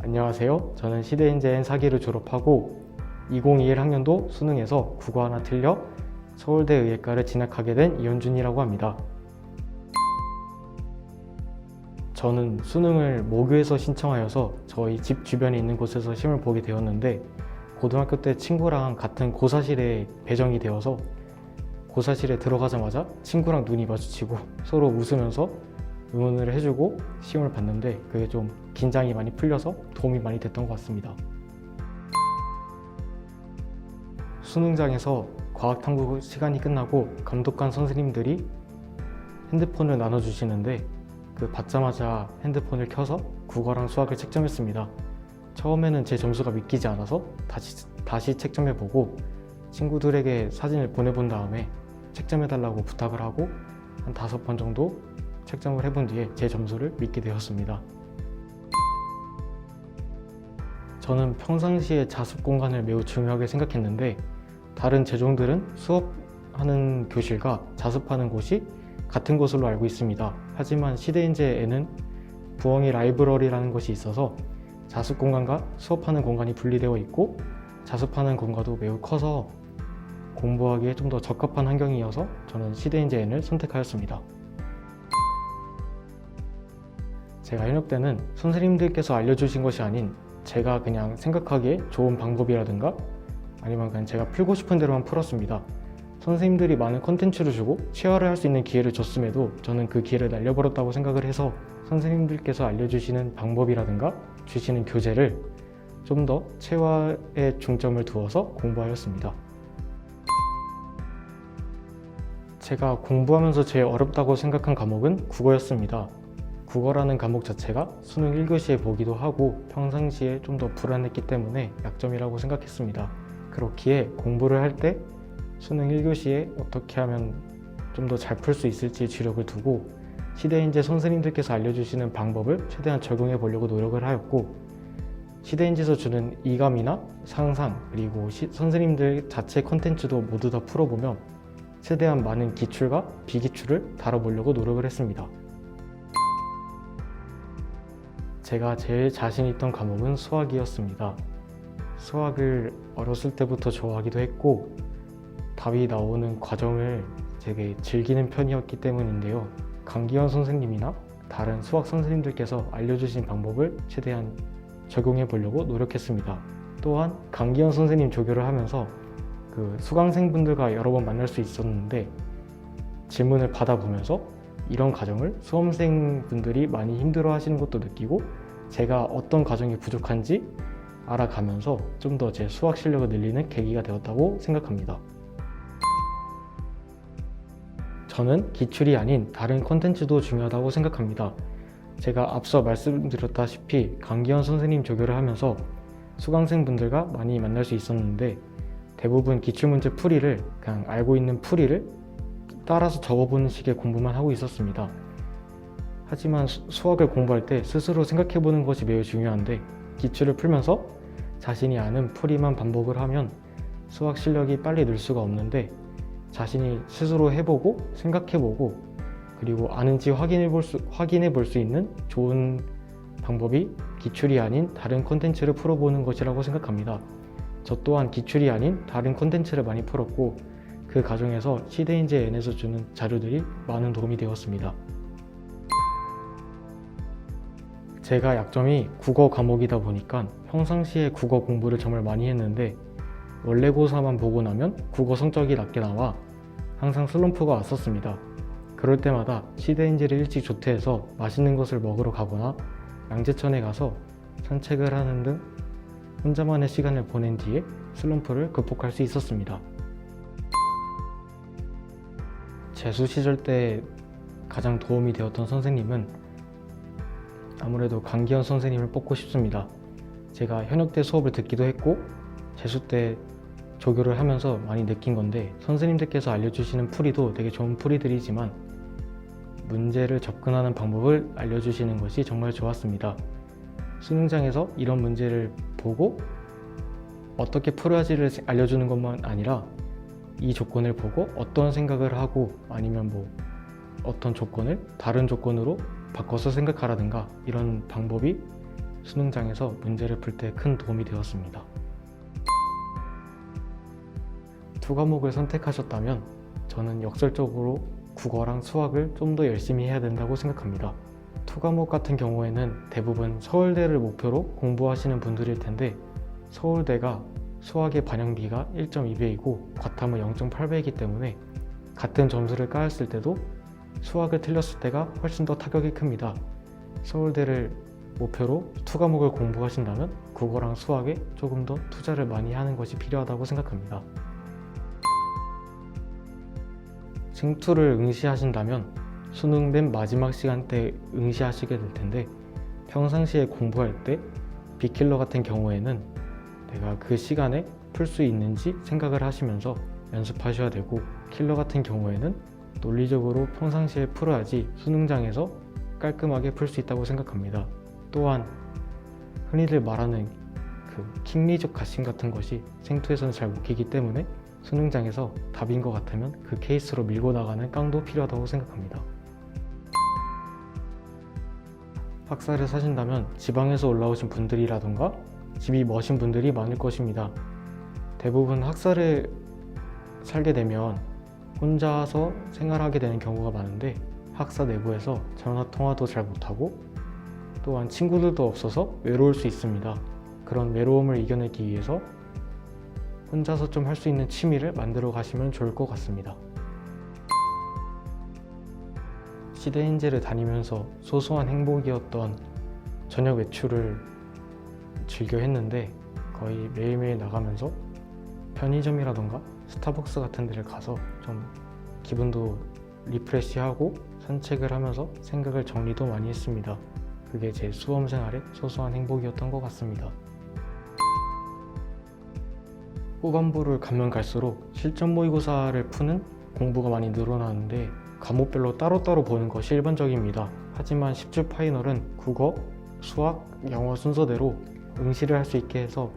안녕하세요. 저는 시대인재N 4기를 졸업하고 2021 학년도 수능에서 국어 하나 틀려 서울대 의예과를 진학하게 된 이현준이라고 합니다. 저는 수능을 모교에서 신청하여서 저희 집 주변에 있는 곳에서 시험을 보게 되었는데, 고등학교 때 친구랑 같은 고사실에 배정이 되어서 고사실에 들어가자마자 친구랑 눈이 마주치고 서로 웃으면서 응원을 해주고 시험을 봤는데, 그게 좀 긴장이 많이 풀려서 도움이 많이 됐던 것 같습니다. 수능장에서 과학탐구 시간이 끝나고 감독관 선생님들이 핸드폰을 나눠주시는데, 그 받자마자 핸드폰을 켜서 국어랑 수학을 책점했습니다. 처음에는 제 점수가 믿기지 않아서 다시 책점해보고 친구들에게 사진을 보내본 다음에 책점해달라고 부탁을 하고 한 5번 정도 책점을 해본 뒤에 제 점수를 믿게 되었습니다. 저는 평상시에 자습 공간을 매우 중요하게 생각했는데, 다른 제종들은 수업하는 교실과 자습하는 곳이 같은 곳으로 알고 있습니다. 하지만 시대인재에는 부엉이 라이브러리라는 것이 있어서 자습 공간과 수업하는 공간이 분리되어 있고, 자습하는 공간도 매우 커서 공부하기에 좀 더 적합한 환경이어서 저는 시대인재N을 선택하였습니다. 제가 현역 때는 선생님들께서 알려주신 것이 아닌 제가 그냥 생각하기에 좋은 방법이라든가 아니면 그냥 제가 풀고 싶은 대로만 풀었습니다. 선생님들이 많은 콘텐츠를 주고 체화를 할 수 있는 기회를 줬음에도 저는 그 기회를 날려버렸다고 생각을 해서 선생님들께서 알려주시는 방법이라든가 주시는 교재를 좀 더 체화에 중점을 두어서 공부하였습니다. 제가 공부하면서 제일 어렵다고 생각한 과목은 국어였습니다. 국어라는 과목 자체가 수능 1교시에 보기도 하고 평상시에 좀 더 불안했기 때문에 약점이라고 생각했습니다. 그렇기에 공부를 할 때 수능 1교시에 어떻게 하면 좀 더 잘 풀 수 있을지 주력을 두고 시대인재 선생님들께서 알려주시는 방법을 최대한 적용해 보려고 노력을 하였고, 시대인재에서 주는 이감이나 상상 그리고 선생님들 자체 컨텐츠도 모두 다 풀어보며 최대한 많은 기출과 비기출을 다뤄보려고 노력을 했습니다. 제가 제일 자신 있던 과목은 수학이었습니다. 수학을 어렸을 때부터 좋아하기도 했고 답이 나오는 과정을 되게 즐기는 편이었기 때문인데요. 강기현 선생님이나 다른 수학 선생님들께서 알려주신 방법을 최대한 적용해 보려고 노력했습니다. 또한 강기현 선생님 조교를 하면서 수강생분들과 여러 번 만날 수 있었는데, 질문을 받아보면서 이런 과정을 수험생분들이 많이 힘들어 하시는 것도 느끼고 제가 어떤 과정이 부족한지 알아가면서 좀 더 제 수학 실력을 늘리는 계기가 되었다고 생각합니다. 저는 기출이 아닌 다른 콘텐츠도 중요하다고 생각합니다. 제가 앞서 말씀드렸다시피 강기현 선생님 조교를 하면서 수강생분들과 많이 만날 수 있었는데, 대부분 기출문제 풀이를 그냥 알고 있는 풀이를 따라서 적어보는 식의 공부만 하고 있었습니다. 하지만 수학을 공부할 때 스스로 생각해보는 것이 매우 중요한데, 기출을 풀면서 자신이 아는 풀이만 반복을 하면 수학 실력이 빨리 늘 수가 없는데, 자신이 스스로 해보고 생각해보고 그리고 아는지 확인해 볼 수 있는 좋은 방법이 기출이 아닌 다른 콘텐츠를 풀어보는 것이라고 생각합니다. 저 또한 기출이 아닌 다른 콘텐츠를 많이 풀었고 그 과정에서 시대인재N에서 주는 자료들이 많은 도움이 되었습니다. 제가 약점이 국어 과목이다 보니까 평상시에 국어 공부를 정말 많이 했는데, 원래고사만 보고 나면 국어 성적이 낮게 나와 항상 슬럼프가 왔었습니다. 그럴 때마다 시대인재를 일찍 조퇴해서 맛있는 것을 먹으러 가거나 양재천에 가서 산책을 하는 등 혼자만의 시간을 보낸 뒤에 슬럼프를 극복할 수 있었습니다. 재수 시절 때 가장 도움이 되었던 선생님은 아무래도 강기현 선생님을 뽑고 싶습니다. 제가 현역 때 수업을 듣기도 했고 재수 때 조교를 하면서 많이 느낀 건데, 선생님들께서 알려주시는 풀이도 되게 좋은 풀이들이지만 문제를 접근하는 방법을 알려주시는 것이 정말 좋았습니다. 수능장에서 이런 문제를 보고 어떻게 풀어야지를 알려주는 것만 아니라 이 조건을 보고 어떤 생각을 하고 아니면 어떤 조건을 다른 조건으로 바꿔서 생각하라든가 이런 방법이 수능장에서 문제를 풀 때 큰 도움이 되었습니다. 두 과목을 선택하셨다면 저는 역설적으로 국어랑 수학을 좀 더 열심히 해야 된다고 생각합니다. 두 과목 같은 경우에는 대부분 서울대를 목표로 공부하시는 분들일 텐데 서울대가 수학의 반영비가 1.2배이고 과탐은 0.8배이기 때문에 같은 점수를 까였을 때도 수학을 틀렸을 때가 훨씬 더 타격이 큽니다. 서울대를 목표로 두 과목을 공부하신다면 국어랑 수학에 조금 더 투자를 많이 하는 것이 필요하다고 생각합니다. 생투를 응시하신다면 수능 맨 마지막 시간대에 응시하시게 될 텐데 평상시에 공부할 때 빅킬러 같은 경우에는 내가 그 시간에 풀 수 있는지 생각을 하시면서 연습하셔야 되고, 킬러 같은 경우에는 논리적으로 평상시에 풀어야지 수능장에서 깔끔하게 풀 수 있다고 생각합니다. 또한 흔히들 말하는 그 킹리적 가심 같은 것이 생투에서는 잘 먹히기 때문에 수능장에서 답인 것 같으면 그 케이스로 밀고 나가는 깡도 필요하다고 생각합니다. 학사를 사신다면 지방에서 올라오신 분들이라던가 집이 머신 분들이 많을 것입니다. 대부분 학사를 살게 되면 혼자서 생활하게 되는 경우가 많은데 학사 내부에서 전화 통화도 잘 못하고 또한 친구들도 없어서 외로울 수 있습니다. 그런 외로움을 이겨내기 위해서 혼자서 좀 할 수 있는 취미를 만들어 가시면 좋을 것 같습니다. 시대인재를 다니면서 소소한 행복이었던 저녁 외출을 즐겨 했는데 거의 매일매일 나가면서 편의점이라던가 스타벅스 같은 데를 가서 좀 기분도 리프레시하고 산책을 하면서 생각을 정리도 많이 했습니다. 그게 제 수험 생활의 소소한 행복이었던 것 같습니다. 후반부를 가면 갈수록 실전 모의고사를 푸는 공부가 많이 늘어나는데 과목별로 따로따로 보는 것이 일반적입니다. 하지만 10주 파이널은 국어, 수학, 영어 순서대로 응시를 할 수 있게 해서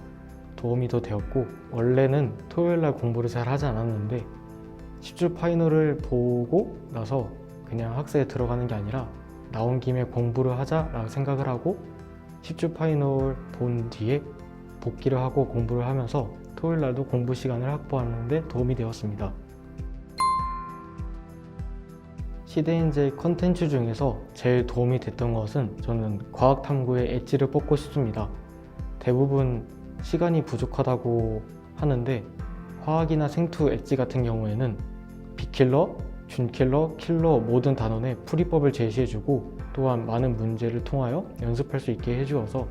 도움이 더 되었고, 원래는 토요일날 공부를 잘 하지 않았는데 10주 파이널을 보고 나서 그냥 학사에 들어가는 게 아니라 나온 김에 공부를 하자라고 생각을 하고 10주 파이널 본 뒤에 복기를 하고 공부를 하면서 토요일날도 공부 시간을 확보하는 데 도움이 되었습니다. 시대인재 컨텐츠 중에서 제일 도움이 됐던 것은 저는 과학탐구의 엣지를 뽑고 싶습니다. 대부분 시간이 부족하다고 하는데 화학이나 생투 엣지 같은 경우에는 빅킬러, 준킬러, 킬러 모든 단원의 풀이법을 제시해주고 또한 많은 문제를 통하여 연습할 수 있게 해주어서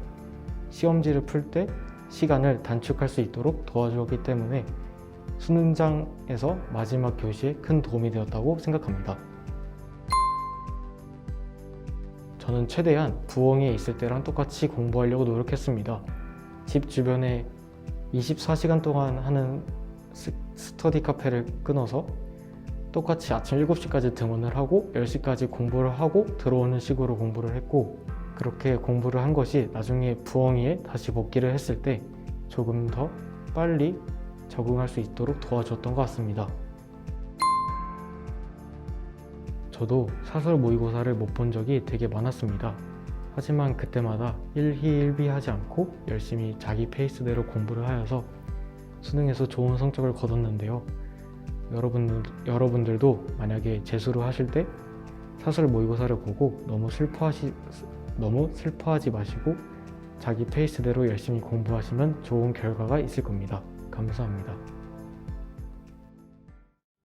시험지를 풀 때 시간을 단축할 수 있도록 도와주었기 때문에 수능장에서 마지막 교시에 큰 도움이 되었다고 생각합니다. 저는 최대한 부엉이에 있을 때랑 똑같이 공부하려고 노력했습니다. 집 주변에 24시간 동안 하는 스터디 카페를 끊어서 똑같이 아침 7시까지 등원을 하고 10시까지 공부를 하고 들어오는 식으로 공부를 했고, 그렇게 공부를 한 것이 나중에 부엉이에 다시 복귀를 했을 때 조금 더 빨리 적응할 수 있도록 도와줬던 것 같습니다. 저도 사설 모의고사를 못 본 적이 되게 많았습니다. 하지만 그때마다 일희일비하지 않고 열심히 자기 페이스대로 공부를 하여서 수능에서 좋은 성적을 거뒀는데요. 여러분들도 만약에 재수를 하실 때 사설 모의고사를 보고 너무 슬퍼하지 마시고 자기 페이스대로 열심히 공부하시면 좋은 결과가 있을 겁니다. 감사합니다.